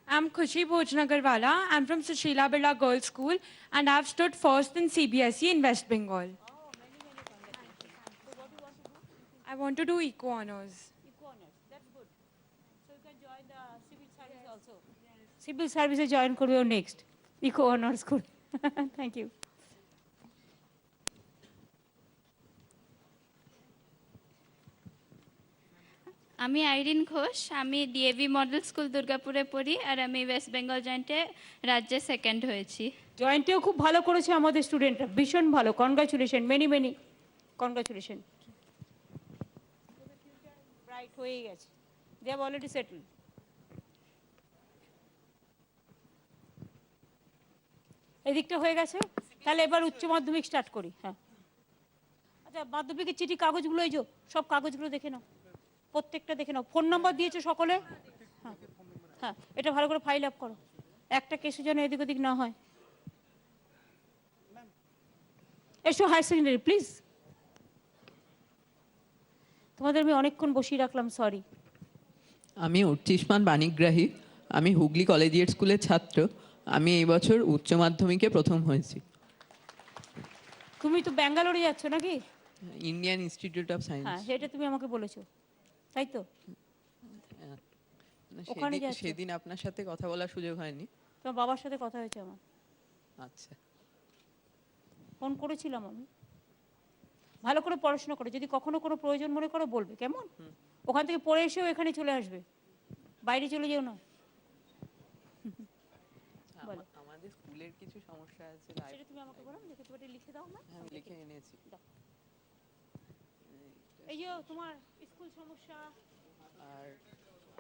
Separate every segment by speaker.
Speaker 1: I'm Khushi Bhojnagarwala. I'm from Sushila Birla Girls School and I've stood first in CBSE in West Bengal. I want to do Eco Honors.
Speaker 2: Eco honors, that's good. So you can join the civil service also. Civil service join করবে next. Eco honors school. Thank you.
Speaker 3: আমি আইরিন ঘোষ, আমি DAV model school দুর্গাপুরে পড়ি আর আমি West Bengal জয়েন্টে রাজ্যে second হয়েছি।
Speaker 2: জয়েন্টেও খুব ভালো করেছে আমাদের স্টুডেন্টরা, ভীষণ ভালো, কনগ্রাচুলেশন, মেনি কনগ্রাচুলেশন। ব্রাইট হয়ে গেছে, দে হ্যাভ অলরেডি সেটেল। এদিকটা হয়ে গেছে, তাহলে এবার উচ্চ মাধ্যমিক স্টার্ট করি। হ্যাঁ, আচ্ছা, মাধ্যমিকের চিঠি কাগজগুলো, এই যে সব কাগজগুলো দেখে নাও, প্রত্যেকটা দেখে নাও। ফোন নাম্বার দিয়েছো সকলে? হ্যাঁ হ্যাঁ, এটা ভালো করে ফাইল আপ করো, একটা কেসের জন্য এদিক ওদিক না হয়। এসো হায়ার সেকেন্ডারি প্লিজ। তোমাদের আমি অনেকক্ষণ বসিয়ে রাখলাম, সরি।
Speaker 4: আমি উচ্চিষ্মান বাণিগ্রাহী, আমি হুগলি কলেজিয়েট স্কুলের ছাত্র। আমি এই বছর উচ্চ মাধ্যমিকে প্রথম হয়েছি।
Speaker 2: তুমি তো ব্যাঙ্গালোরে যাচ্ছ নাকি?
Speaker 4: Indian institute of science.
Speaker 2: হ্যাঁ, সেটা তুমি আমাকে বলেছো, তাই তো? ওখানে
Speaker 4: সেদিন আপনার সাথে কথা বলার সুযোগ হয়নি।
Speaker 2: তোমার বাবার সাথে কথা হয়েছে আমার।
Speaker 4: আচ্ছা,
Speaker 2: ফোন করেছিলাম আমি। ভালো করে পড়াশোনা করে, যদি কখনো কোনো প্রয়োজন মনে করো বলবে, কেমন? ওখান থেকে পড়ে এসেও এখানে চলে আসবে, বাইরে চলে যেও না।
Speaker 4: আমাদের স্কুলের কিছু সমস্যা আছে,
Speaker 2: সেটা তুমি আমাকে বলো, লিখে তুমি লিখে দাও না।
Speaker 4: আমি লিখে এনেছি।
Speaker 2: এই যে তোমার স্কুল সমস্যা।
Speaker 4: আর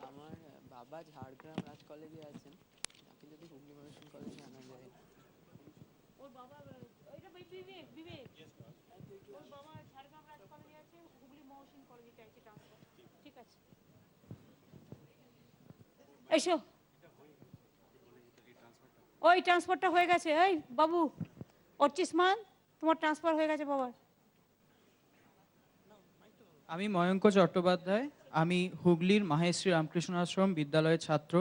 Speaker 4: আমার বাবা ঝাড়গ্রাম রাজ কলেজে আছেন, তাকে যদি হুগলি মহাশন কলেজে আনা যায়।
Speaker 2: ওর বাবা, এটা বিবেক, ওর বাবা ঝাড়গ্রাম রাজ কলেজে আছে, হুগলি মহসিন কলেজে চাইছে ট্রান্সফার। ঠিক আছে, এসো। ওই ট্রান্সফারটা হয়ে গেছে। এই বাবু অর্চিসমান, তোমার ট্রান্সফার হয়ে গেছে বাবার।
Speaker 5: আমি ময়ঙ্ক চট্টোপাধ্যায়, আমি হুগলির মাহেশ্রী রামকৃষ্ণ আশ্রম বিদ্যালয়ের ছাত্র।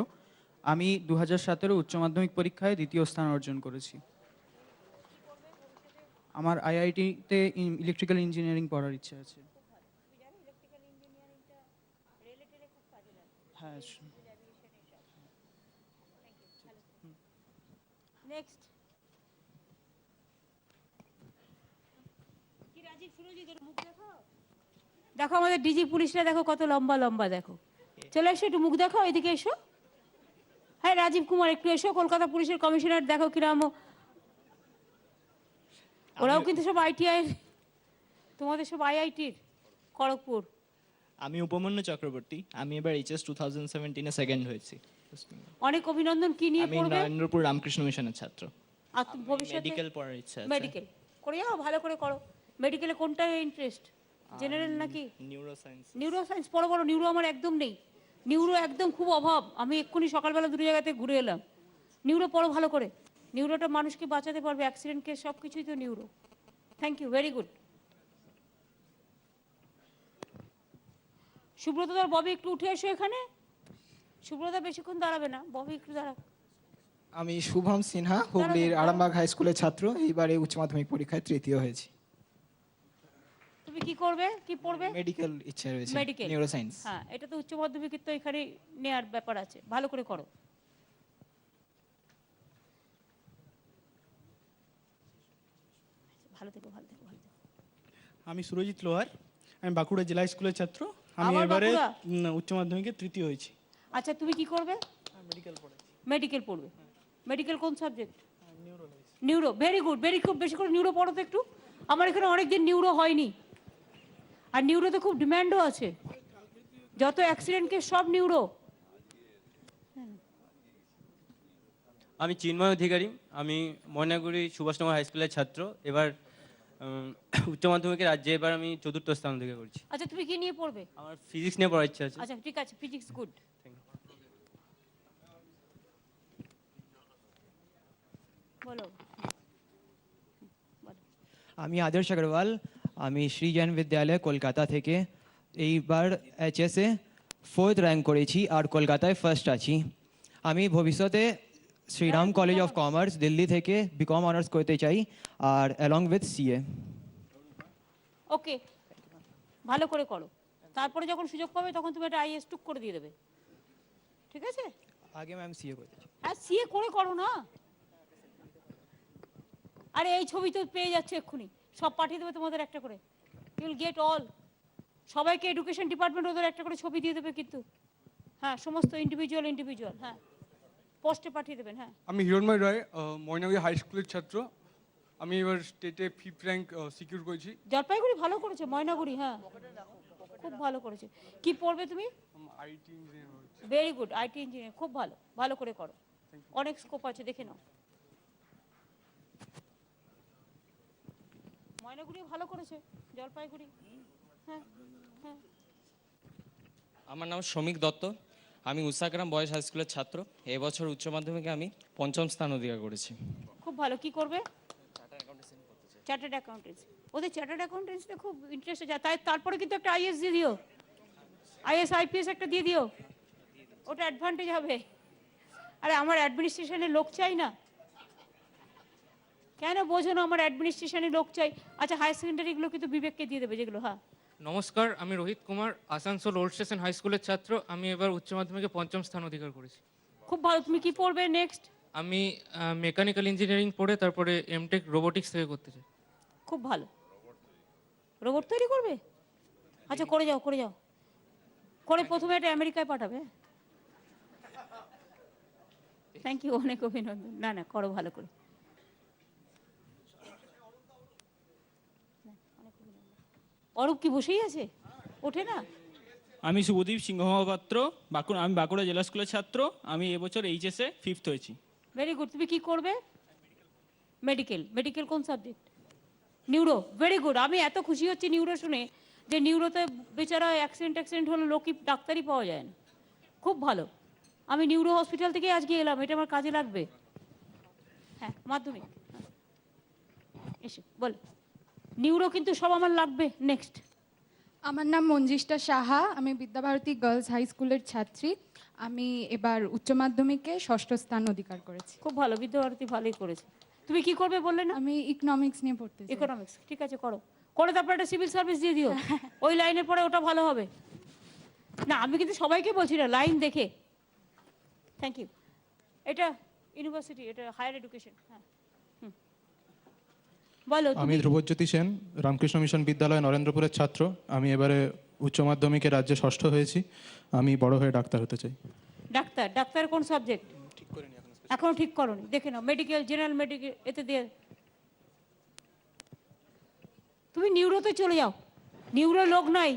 Speaker 5: আমি 2017 উচ্চ মাধ্যমিক পরীক্ষায় দ্বিতীয় স্থান অর্জন করেছি। আমার আইআইটিতে ইলেকট্রিক্যাল ইঞ্জিনিয়ারিং পড়ার ইচ্ছা আছে। হ্যাঁ,
Speaker 2: নেক্সট। কি রাজীব সুরজিৎ, এর মুখ দেখো। দেখো আমাদের ডিজি পুলিশরা, দেখো কত লম্বা লম্বা, দেখো। চলে এসো, একটু মুখ দেখো, এদিকে এসো। হ্যাঁ রাজীব কুমার, একটু এসো। কলকাতা পুলিশের কমিশনার, দেখো কিরাম, ওরাও কিন্তু সব আইটিআই, তোমাদের সব আইআইটির খড়গপুর।
Speaker 6: আমি উপমন্যু চক্রবর্তী, আমি এবার এইচএস 2017 সেকেন্ড হয়েছি।
Speaker 2: অনেক অভিনন্দন। কি নিয়ে
Speaker 6: আমি
Speaker 2: পড়বে?
Speaker 6: নরেন্দ্রপুর রামকৃষ্ণ মিশনের ছাত্র।
Speaker 2: আর তুমি ভবিষ্যতে
Speaker 6: মেডিকেল পড়ার ইচ্ছা আছে।
Speaker 2: মেডিকেল করে যাও, ভালো করে করো। মেডিকেলে কোনটা ইন্টারেস্ট, জেনারেল নাকি
Speaker 6: নিউরোসায়েন্স?
Speaker 2: নিউরোসায়েন্স পড়ো, বড়। নিউরো আমার একদম নেই, নিউরো একদম খুব অভাব। আমি এক্ষুনি সকালবেলা দুটো জায়গাতে ঘুরে এলাম। নিউরো পড়ো ভালো করে, নিউরোটা মানুষকে বাঁচাতে পারবে, অ্যাক্সিডেন্ট কেস সব কিছুই তো neuro. Thank you, very good. Subrata আর ববি একটু উঠে এসো এখানে। সুব্রত বেশিক্ষণ দাঁড়াবে না, ববি একটু দাঁড়া।
Speaker 7: আমি শুভম সিনহা, হুগলির আরামবাগ হাই স্কুলের ছাত্র। এইবারে উচ্চ মাধ্যমিক পরীক্ষায় তৃতীয় হয়েছি।
Speaker 2: তুমি কি করবে, কি পড়বে?
Speaker 7: মেডিকেল ইচ্ছা রয়েছে,
Speaker 2: মেডিকেল,
Speaker 7: নিউরোসায়েন্স।
Speaker 2: হ্যাঁ, এটা তো উচ্চ মাধ্যমিকের তো এখানে নেয়ার ব্যাপার আছে, ভালো করে করো। ভালো থেকো, ভালো থেকো, ভালো থেকো।
Speaker 8: আমি সুরজিৎ লোহার, আমি বাঁকুড়া জেলা স্কুলের ছাত্র। আমি
Speaker 2: আবার
Speaker 8: এবারে
Speaker 2: বাঁকুড়া?
Speaker 8: উচ্চ মাধ্যমিকে তৃতীয় হয়েছি।
Speaker 2: আচ্ছা, তুমি কি করবে?
Speaker 8: মেডিকেল পড়াচ্ছি।
Speaker 2: মেডিকেল পড়বে। মেডিকেল কোন subject? Neuro, very good, very খুব বেশি করে নিউরো পড়ো তো একটু। আমার এখানে অনেকদিন নিউরো হয়নি, আর নিউরোতে খুব ডিম্যান্ডও আছে। যত অ্যাক্সিডেন্ট কেস সব নিউরো।
Speaker 9: আমি চিন্ময় অধিকারী, আমি ময়নাগুড়ি সুভাষনগর হাই স্কুলের ছাত্র। এবার উচ্চ মাধ্যমিকে রাজ্যে এবার আমি 4র্থ স্থান থেকে করছি।
Speaker 2: আচ্ছা, তুমি কি নিয়ে পড়বে?
Speaker 9: আমার ফিজিক্স নিয়ে পড়ার ইচ্ছা আছে।
Speaker 2: আচ্ছা ঠিক আছে, ফিজিক্স গুড। বলো।
Speaker 10: আমি আদর্শ আগরওয়াল, আমি শ্রী জৈন বিদ্যালয় কলকাতা থেকে এইবার এইচএসে 4th র্যাঙ্ক করেছি আর কলকাতায় ফার্স্ট আছি। আমি ভবিষ্যতে Shriram college of commerce Delhi থেকে বিকম অনার্স করতে চাই আর অ্যালং উইথ সিএ।
Speaker 2: ওকে, ভালো করে করো, তারপরে যখন সুযোগ পাবে তখন তুমি একটা আইএস টুক করে দিয়ে দেবে, ঠিক আছে?
Speaker 10: আগে ম্যাম সিএ করতে চাই।
Speaker 2: হ্যাঁ, সিএ করে করো না। আরে এই ছবি তো পেয়ে যাচ্ছে এক্ষুনি, সব পাঠিয়ে দেবে তোমাদের একটা করে, ইউ উইল গেট অল। সবাইকে এডুকেশন ডিপার্টমেন্ট ওদের একটা করে ছবি দিয়ে দেবে কিন্তু, হ্যাঁ, সমস্ত ইন্ডিভিজুয়াল, হ্যাঁ, পোস্টে পাঠিয়ে দেবেন। হ্যাঁ,
Speaker 11: আমি হিরণময় রায়, ময়নাগুড়ি হাই স্কুলের ছাত্র। আমি এবার স্টেটে 5th র্যাঙ্ক সিকিউর করেছি।
Speaker 2: জলপাইগুড়ি ভালো করেছে, ময়নাগুড়ি হ্যাঁ খুব ভালো করেছে। কি পড়বে তুমি?
Speaker 11: IT engineer.
Speaker 2: Very good, IT engineer, খুব ভালো, ভালো করে করো, অনেক স্কোপ আছে, দেখে নাও। ময়নাগুড়ি ভালো করেছে, জলপাইগুড়ি হ্যাঁ হ্যাঁ।
Speaker 12: আমার নাম শ্রমিক দত্ত, আমি উষাগ্রাম বয়েজ হাই স্কুলের ছাত্র। এবছর উচ্চ মাধ্যমিকে আমি 5ম স্থান অধিকার করেছি।
Speaker 2: খুব ভালো, কি করবে? Chartered accountancy. ওদের চার্টার্ড অ্যাকাউন্টেন্সিতে খুব ইন্টারেস্ট আছে, তাই তারপরে কিন্তু একটা আইএস দিয়ে দিও, আইএস আইপিএস একটা দিয়ে দিও, ওটা অ্যাডভান্টেজ হবে। আরে আমার অ্যাডমিনিস্ট্রেশনে লোক চাই না, কেন বোঝো না? আমার অ্যাডমিনিস্ট্রেশনে লোক চাই। আচ্ছা, হায়ার সেকেন্ডারিগুলো কিন্তু বিবেককে দিয়ে দেবে যেগুলো। হ্যাঁ,
Speaker 13: নমস্কার, আমি Rohit Kumar, Asansol old station high স্কুলের ছাত্র। আমি এবার উচ্চ মাধ্যমিকে 5ম স্থান অধিকার করেছি।
Speaker 2: খুব ভালো। তুমি কি পড়বে নেক্সট?
Speaker 13: আমি মেকানিক্যাল ইঞ্জিনিয়ারিং পড়ে তারপরে এমটেক রোবোটিক্স থেকে করতে চাই।
Speaker 2: খুব ভালো। রোবট তৈরি করবে? আচ্ছা, করে যাও করে প্রথমে একটা আমেরিকায় পাঠাবে। থ্যাংক ইউ, অনেক অভিনন্দন। না করো ভালো করে। অরূপ কি বসেই আছে, ওঠে না?
Speaker 6: আমি শুভদীপ সিংহ মহাপাত্র, আমি বাঁকুড়া জেলা স্কুলের ছাত্র। আমি এবছর এইচএসে 5th হয়েছি।
Speaker 2: Very good. তুমি কি করবে? মেডিকেল কোন সাবজেক্ট? নিউরো। Very good. আমি এত খুশি হচ্ছি নিউরো শুনে, যে নিউরোতে বেচারা অ্যাক্সিডেন্ট হলে লোকই ডাক্তারই পাওয়া যায় না। খুব ভালো। আমি নিউরো হসপিটাল থেকে আজকে এলাম, এটা আমার কাজে লাগবে। হ্যাঁ, মাধ্যমিক এসে বল, নিউরো কিন্তু সব আমার লাগবে। নেক্সট।
Speaker 14: আমার নাম মঞ্জিষ্ঠা সাহা, আমি বিদ্যাভারতী গার্লস হাই স্কুলের ছাত্রী। আমি এবার উচ্চ মাধ্যমিকে 6ষ্ঠ স্থান অধিকার করেছি।
Speaker 2: খুব ভালো, বিদ্যাভারতী ভালোই করেছে। তুমি কি করবে বললে না?
Speaker 14: আমি ইকোনমিক্স নিয়ে পড়তে চাই।
Speaker 2: ইকোনমিক্স, ঠিক আছে, করে তারপর একটা সিভিল সার্ভিস দিয়ে দিও, ওই লাইনে পড়ে, ওটা ভালো হবে। না, আমি কিন্তু সবাইকে বলছি না, লাইন দেখে। Thank you. এটা ইউনিভার্সিটি, এটা হায়ার এডুকেশন। হ্যাঁ, বলো।
Speaker 15: আমি ধ্রুবজ্যোতি সেন, রামকৃষ্ণ মিশন বিদ্যালয় নরেন্দ্রপুরের ছাত্র। আমি এবারে উচ্চ মাধ্যমিকে রাজ্যে 6ষ্ঠ হয়েছি। আমি বড় হয়ে ডাক্তার হতে চাই।
Speaker 2: ডাক্তার কোন সাবজেক্ট? এখনো ঠিক করোনি, দেখে নাও। মেডিকেল, জেনারেল মেডিকেল, এতে দিয়ে। তুমি নিউরোতে চলে যাও, নিউরো লোক নাই,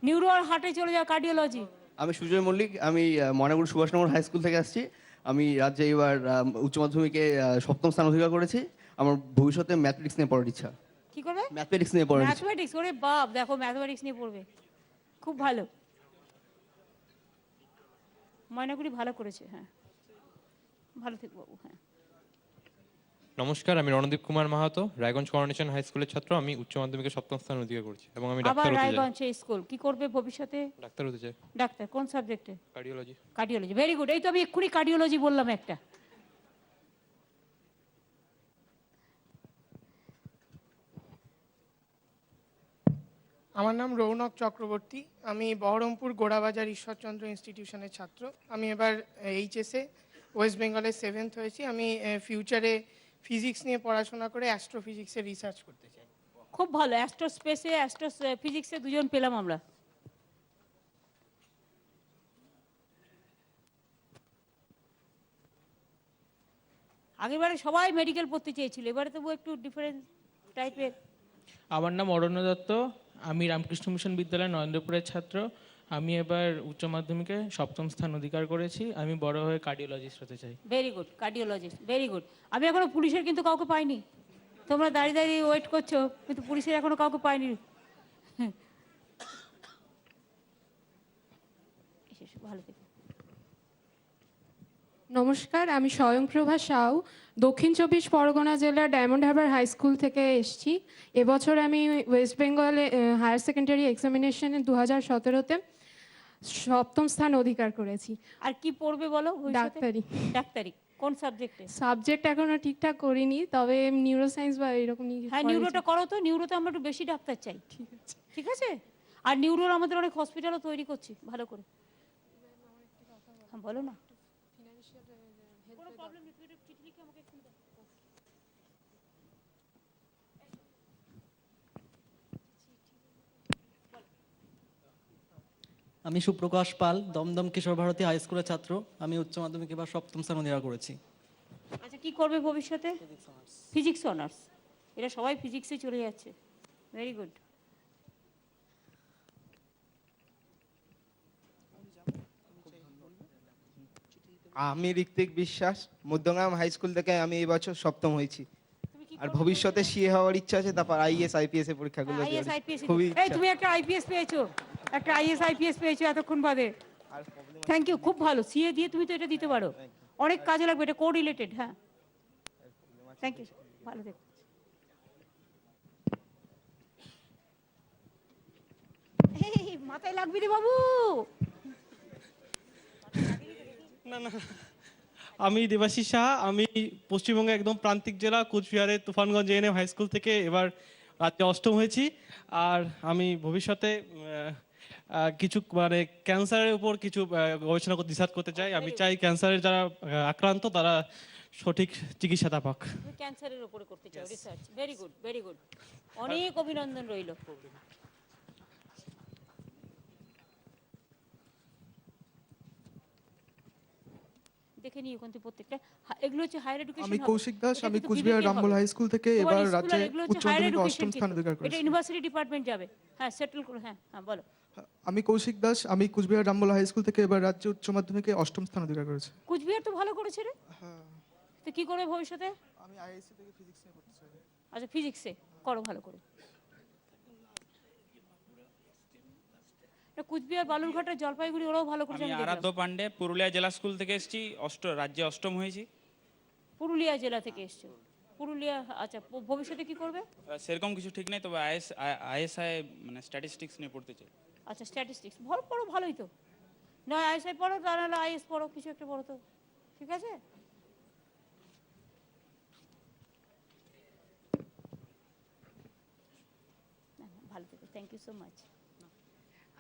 Speaker 2: নিউরো আর হার্টে চলে যাও, কার্ডিওলজি।
Speaker 16: আমি সুজয় মল্লিক, আমি ময়নাগুড়ি সুভাষনগর হাই স্কুল থেকে আসছি। আমি রাজ্যে এবার উচ্চ মাধ্যমিকে 7ম স্থান অধিকার করেছি। আমার ভবিষ্যতে ম্যাথমেটিক্স নিয়ে পড়ার ইচ্ছা।
Speaker 2: কি করবে?
Speaker 16: ম্যাথমেটিক্স নিয়ে পড়ার ইচ্ছা।
Speaker 2: ম্যাথমেটিক্স? ওরে বাপ, দেখো ম্যাথমেটিক্স নিয়ে পড়বে, খুব ভালো। ময়নাগুড়ি ভালো করেছে, হ্যাঁ, ভালো থেকো বাবু। হ্যাঁ,
Speaker 17: নমস্কার, আমি রণদীপ কুমার মাহাতো, রায়গঞ্জ করোনেশন হাই স্কুলের ছাত্র। আমি উচ্চ মাধ্যমিকে 7ম স্থান অধিকার করেছি এবং আমি
Speaker 2: আবার
Speaker 17: ডাক্তার হতে চাই।
Speaker 2: রায়গঞ্জ স্কুল। কি করবে ভবিষ্যতে?
Speaker 17: ডাক্তার হতে চাই।
Speaker 2: ডাক্তার কোন সাবজেক্টে?
Speaker 17: কার্ডিওলজি।
Speaker 2: Cardiology, very good. এই তো আমি এক্ষুনি কার্ডিওলজি বললাম একটা।
Speaker 18: আমার নাম রৌনক চক্রবর্তী, আমি বহরমপুর গোড়াবাজার ঈশ্বরচন্দ্র ইনস্টিটিউশনের ছাত্র। আমি এবার এইচএসে ওয়েস্ট বেঙ্গলের 7th হয়েছি। আমি ফিউচারে ফিজিক্স নিয়ে পড়াশোনা করে অ্যাস্ট্রোফিজিক্সে রিসার্চ করতে চাই।
Speaker 2: খুব ভালো। অ্যাস্ট্রোস্পেসে, ফিজিক্সে দুজন পেলাম আমরা। আগেরবারে সবাই মেডিকেল পড়তে চেয়েছিল, এবারে তবু একটু ডিফারেন্ট টাইপের।
Speaker 13: আমার নাম অরণ্য দত্ত, আমি রামকৃষ্ণ মিশন বিদ্যালয় নরেন্দ্রপুরের ছাত্র। আমি এবার উচ্চ মাধ্যমিকে 7ম স্থান অধিকার করেছি। আমি বড় হয়ে কার্ডিওলজিস্ট হতে চাই।
Speaker 2: Very good, cardiologist, very good. আমি এখনো পুলিশের কিন্তু কাউকে পাইনি। তোমরা দাঁড়িয়ে ওয়েট করছো, কিন্তু পুলিশের এখনো কাউকে পাইনি। ভালো থেকে।
Speaker 14: নমস্কার, আমি স্বয়ংপ্রভা সাউ, দক্ষিণ 24 পরগনা জেলার ডায়মন্ড হারবার হাই স্কুল থেকে এসেছি। এবছর আমি ওয়েস্ট বেঙ্গলে হায়ার সেকেন্ডারি এক্সামিনেশনে 2017-তে সপ্তম স্থান অধিকার করেছি।
Speaker 2: আর কি পড়বে বলো ভবিষ্যতে?
Speaker 14: ডাক্তারি।
Speaker 2: ডাক্তারি কোন সাবজেক্টে?
Speaker 14: সাবজেক্ট এখনো ঠিকঠাক করিনি, তবে নিউরো সায়েন্স বা এরকম নিয়ে
Speaker 2: হ্যাঁ, নিউরোটা করো তো। নিউরোতে আমরা একটু বেশি ডাক্তার চাই।
Speaker 14: ঠিক আছে।
Speaker 2: ঠিক আছে। আর নিউরোর আমাদের অনেক হসপিটালও তৈরি করছি ভালো করে। হ্যাঁ বলো না। কোনো প্রবলেম নেই, তুমি একটু চিঠি লিখে আমাকে একটু দাও।
Speaker 19: আমি সুপ্রকাশ পাল, দমদম কিশোর ভারতী হাই স্কুলের ছাত্র। আমি উচ্চ মাধ্যমিক এবার সপ্তম স্থান অধিকার করেছি।
Speaker 2: আচ্ছা, কি করবে ভবিষ্যতে? Physics honours. এরা সবাই ফিজিক্সে চলে যাচ্ছে। Very good.
Speaker 20: আমি ঋত্বিক বিশ্বাস, মধ্যগ্রাম হাই স্কুল থেকে আমি এই বছর সপ্তম হয়েছি। আর ভবিষ্যতে সিএ হওয়ার ইচ্ছা আছে, তারপর আইএস আইপিএস এর পরীক্ষাগুলো
Speaker 2: আইএস আইপিএস।
Speaker 20: খুবই
Speaker 2: এই তুমি একটা আইপিএস পেয়েছো, একটা আইএস আইপিএস পেয়েছো এতক্ষণ বাদে। থ্যাংক ইউ, খুব ভালো। সিএ দিয়ে তুমি তো এটা দিতে পারো, অনেক কাজে লাগবে, এটা কোরিলেটেড। হ্যাঁ, থ্যাংক ইউ, ভালো থেকো। এই মাথায় লাগবি রে বাবু।
Speaker 8: না না, আমি দেবাশিস সাহা, আমি পশ্চিমবঙ্গের একদম প্রান্তিক জেলা কোচবিহারের তুফানগঞ্জ এএনএম হাই স্কুল থেকে এবার রাজ্যে অষ্টম হয়েছি। আর আমি ভবিষ্যতে কিছু মানে ক্যান্সারের উপর কিছু গবেষণা করতে রিসার্চ করতে চাই। আমি চাই ক্যান্সারের যারা আক্রান্ত তারা সঠিক চিকিৎসা পাক।
Speaker 2: তুমি ক্যান্সারের উপরে করতে চাও research. Very good, very good. অনেক অভিনন্দন রইল। দেখে নিই ওখান থেকে প্রত্যেকটা। এগুলো হচ্ছে হায়ার এডুকেশন।
Speaker 21: আমি কৌশিক দাস, আমি কুচবিহার রামমোহন হাই স্কুল থেকে এবার রাজ্যে উচ্চ মাধ্যমিকে অষ্টম স্থান অধিকার করেছি।
Speaker 2: এটা ইউনিভার্সিটি ডিপার্টমেন্ট যাবে। হ্যাঁ, সেটেল করো। হ্যাঁ হ্যাঁ, বলো।
Speaker 21: আমি কৌশিক দাস, আমি কুচবিহার রামমোহন হাই স্কুল থেকে এবার রাজ্যে উচ্চ মাধ্যমিকে অষ্টম স্থান অধিকার করেছি।
Speaker 2: কুচবিহার তো ভালো করেছে রে।
Speaker 21: হ্যাঁ।
Speaker 2: তো কি করবে ভবিষ্যতে?
Speaker 21: আমি আইআইএসসি থেকে ফিজিক্স নিয়ে পড়তে চাই।
Speaker 2: আচ্ছা, ফিজিক্সে করো ভালো করে। কুচবিহার, বালুরঘাটের, জলপাইগুড়ি ওরাও ভালো করেছে।
Speaker 6: আমি আরাধ্য পান্ডে, পুরুলিয়া জেলা স্কুল থেকে এসেছি, রাজ্যে অষ্টম হয়েছি।
Speaker 2: পুরুলিয়া জেলা থেকে এসছো? পুরুলিয়া। আচ্ছা, ভবিষ্যতে কি করবে?
Speaker 6: সেরকম কিছু ঠিক নেই, তবে আইএসআই মানে স্ট্যাটিস্টিক্স নিয়ে পড়তে চাই।
Speaker 2: আচ্ছা, স্ট্যাটিস্টিক্স ভালো পড়ো, ভালোই তো। না আইএসআই পড়ো, তা নাহলে আইএস পড়ো, কিছু একটা পড়ো তো। ঠিক আছে। ভালো থেকো, থ্যাংক ইউ সো মাচ।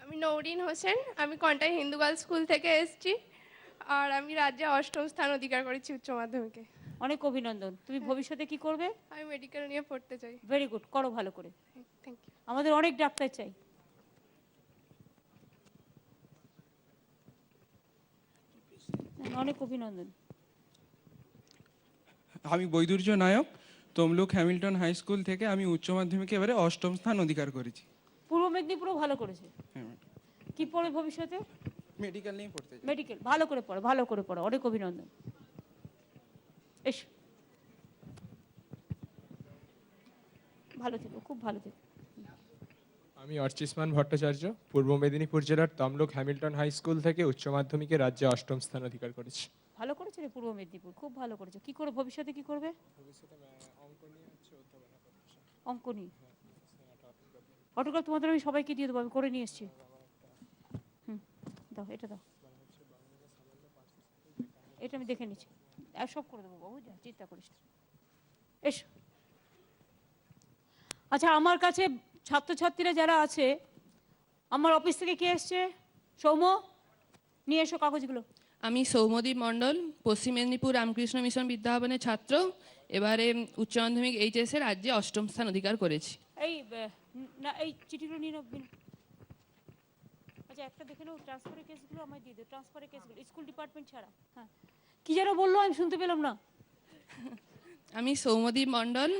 Speaker 22: আমি নৌরিন হোসেন, আমি কন্টাই হিন্দু গার্লস স্কুল থেকে এসেছি। আর আমি রাজ্যে অষ্টম স্থান অধিকার করেছি উচ্চ মাধ্যমিকে।
Speaker 2: অনেক অভিনন্দন। তুমি ভবিষ্যতে কি করবে?
Speaker 22: আমি মেডিকেল নিয়ে পড়তে চাই।
Speaker 2: ভেরি গুড, করো ভালো করে।
Speaker 22: Thank you.
Speaker 2: আমাদের অনেক ডাক্তার চাই। অনেক অভিনন্দন।
Speaker 23: আমি Baidurya Nayak, Tamluk Hamilton high school থেকে আমি উচ্চ মাধ্যমিকে এবারে অষ্টম স্থান অধিকার করেছি।
Speaker 2: পূর্ব মেদিনীপুরও ভালো করেছে।
Speaker 23: হ্যাঁ,
Speaker 2: কি পড়ে ভবিষ্যতে?
Speaker 23: মেডিকেল নিয়ে পড়তে চাই।
Speaker 2: মেডিকেল, ভালো করে পড়ো, ভালো করে পড়ো। অনেক অভিনন্দন। এসো, ভালো থেকো, খুব ভালো থেকো।
Speaker 24: আমি অর্চিষ্মান ভট্টাচার্য, পূর্ব মেদিনীপুর জেলার তমলুক হ্যামিল্টন হাই স্কুল থেকে উচ্চ মাধ্যমিকে রাজ্যে অষ্টম স্থান অধিকার করেছি।
Speaker 2: ভালো করেছে রে পূর্ব মেদিনীপুর, খুব ভালো করেছে। কি করে ভবিষ্যতে কি করবে? অঙ্ক নিয়ে। অটোগ্রাফ তোমাদের আমি সবাইকে দিয়ে দেবো, আমি করে নিয়ে এসেছি। দাও, এটা দাও, এটা আমি দেখে নিচ্ছি। আর সব করে দেবো বাবু, যা চিন্তা করিস। এসো। আচ্ছা, আমার কাছে ছাত্রছাত্রীরা যারা আছে, আমার অফিস থেকে কে এসছে? সৌম্য, নিয়ে এসো কাগজগুলো।
Speaker 25: আমি সৌম্যদীপ মণ্ডল, পশ্চিম মেদিনীপুর রামকৃষ্ণ মিশন বিদ্যাভবনের ছাত্র। এবারে উচ্চ মাধ্যমিক এইচএসে রাজ্যে অষ্টম স্থান অধিকার করেছি।
Speaker 2: এই না, এই চিঠিগুলো নিয়ে নাও। আচ্ছা, একটা দেখে নাও, ট্রান্সফারের কেসগুলো আমায় দিয়ে দিও। ট্রান্সফারের কেসগুলো স্কুল ডিপার্টমেন্ট ছাড়া। হ্যাঁ, কি যেন বললো, আমি শুনতে পেলাম না।
Speaker 25: আমি সৌম্যদীপ মণ্ডল,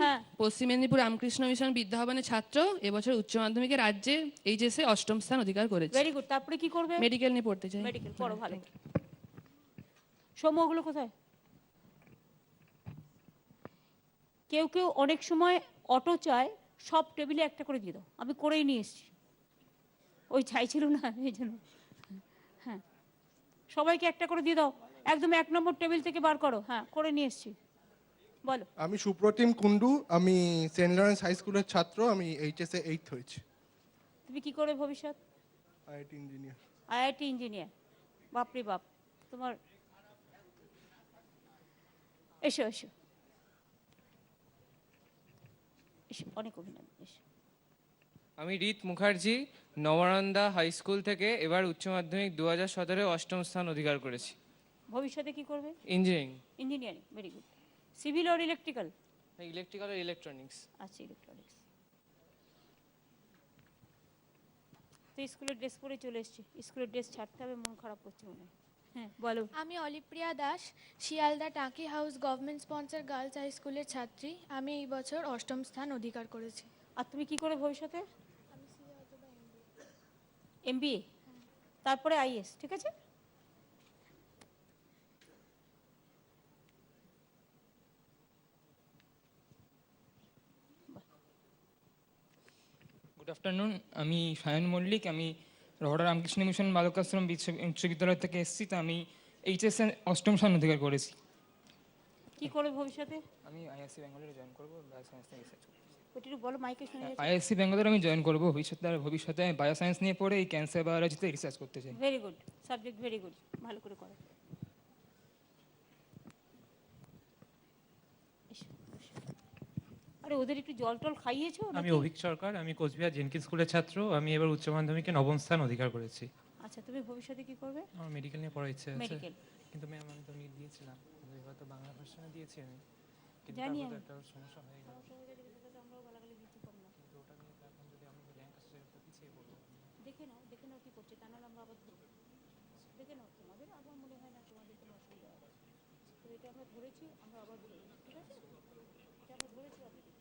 Speaker 25: পশ্চিম মেদিনীপুর রামকৃষ্ণ মিশন বিদ্যাভবনের ছাত্র। এবছর উচ্চ মাধ্যমিকে রাজ্যে এইচএসে অষ্টম স্থান অধিকার করেছি।
Speaker 2: Very good. তারপরে কি করবে?
Speaker 25: মেডিকেল নিয়ে পড়তে চাই।
Speaker 2: মেডিকেল পড়ো ভালো। সৌম্যগুলো কোথায়? কেউ কেউ অনেক সময় অটো চায়, সব টেবিলে একটা করে দিয়ে দাও। আমি করেই নিয়ে এসেছি, ওই চাইছিল না এই জন্য। হ্যাঁ, সবাইকে একটা করে দিয়ে দাও, একদম 1 নম্বর টেবিল থেকে বার করো। হ্যাঁ, করে নিয়ে এসেছি। বলো।
Speaker 21: আমি সুপ্রতিম কুন্ডু, আমি সেন্ট লরেন্স হাই স্কুলের ছাত্র। আমি এইচএসএ 8th হয়েছি।
Speaker 2: তুমি কি করে ভবিষ্যৎ?
Speaker 21: IIT engineer.
Speaker 2: আইআইটি ইঞ্জিনিয়ার, বাপরে বাপ। তোমার এসো এসো এসো, অনেক অভিনন্দন, এসো।
Speaker 1: আমি রিত মুখার্জি নবনন্দা হাই স্কুল থেকে এবার উচ্চ মাধ্যমিক 2017 অষ্টম স্থান অধিকার করেছি।
Speaker 2: ভবিষ্যতে কি করবে?
Speaker 1: Engineering.
Speaker 2: Engineering, very good. Civil আর ইলেকট্রিক্যাল?
Speaker 1: ইলেকট্রিক্যাল আর ইলেকট্রনিক্স।
Speaker 2: আচ্ছা, ইলেকট্রনিক্স। তো স্কুলের ড্রেস পরে চলে এসেছি, স্কুলের ড্রেস ছাড়তে হবে, মন খারাপ করছে মনে হয়। হ্যাঁ বলো।
Speaker 3: আমি অলিপ্রিয়া Das, Sealdah Taki house government sponsor girls high স্কুলের ছাত্রী। আমি এই বছর অষ্টম স্থান অধিকার করেছি।
Speaker 2: আর তুমি কি করে ভবিষ্যতে? এমবিএ, তারপরে আইএস, ঠিক আছে।
Speaker 4: গুড আফটারনুন, আমি সায়ন মল্লিক, আমি রহড়া রামকৃষ্ণ মিশন বালকাশ্রম উচ্চ বিদ্যালয় থেকে এসেছি। তো আমি এইচএস অষ্টম স্থান অধিকার করেছি।
Speaker 2: কি করবে ভবিষ্যতে?
Speaker 4: আমি আইআইএসসি ব্যাঙ্গালোরে জয়েন করবো, বায়োসায়েন্স নিয়ে রিসার্চ করছি।
Speaker 2: ওটা একটু বলো, মাইকে শুনে যাচ্ছে।
Speaker 4: আইআইএসসি ব্যাঙ্গালোরে আমি জয়েন করবো ভবিষ্যতে, আর ভবিষ্যতে বায়োসায়েন্স নিয়ে পড়ে এই ক্যান্সার বায়োলজিতে রিসার্চ করতে চাই।
Speaker 2: Very good subject, very good, ভালো করে করো। আরে ওদের একটু জল টল খাইয়েছো?
Speaker 5: আমি অভিক সরকার, আমি কোচবিহার জেনকিন স্কুলের ছাত্র। আমি এবার উচ্চ মাধ্যমিকে নবম স্থান অধিকার করেছি।
Speaker 2: আচ্ছা, তুমি ভবিষ্যতে কি করবে?
Speaker 5: আমার মেডিকেল নিয়ে পড়ার ইচ্ছে আছে।
Speaker 2: মেডিকেল?
Speaker 5: কিন্তু ম্যাম আমি তো নিট দিয়েছিলাম, এবার তো বাংলা ভার্সনে দিয়েছি আমি। কিন্তু
Speaker 2: জানি
Speaker 5: তারপর তো
Speaker 2: আমি।
Speaker 5: একটা সমস্যা হয়ে গেল।
Speaker 2: আমরাও গালাগালি দিতে পারবো না।
Speaker 5: কিন্তু ওটা নিয়ে তো এখন যদি আমি র্যাঙ্ক আসে তো পিছিয়ে পড়বো।
Speaker 2: দেখে নাও, দেখে নাও কি করছে, তা নাহলে আমরা আবার ধরবো। দেখে নাও, তোমাদের আবার মনে হয় না তোমাদের কোনো অসুবিধা হবে। তো এটা আমরা ধরেছি, আমরা আবার ধরবো, ঠিক আছে? এটা আমরা ধরেছি অলরেডি।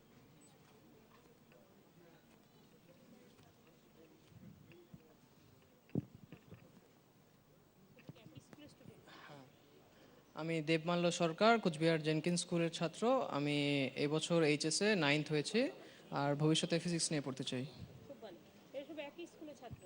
Speaker 7: আমি দেবমাল্য সরকার, কোচবিহার জেনকিন স্কুলের ছাত্র। আমি এবছর এইচএসে 9th হয়েছি আর ভবিষ্যতে ফিজিক্স নিয়ে পড়তে চাই।
Speaker 2: খুব ভালো, এরা সব একই স্কুলের ছাত্র।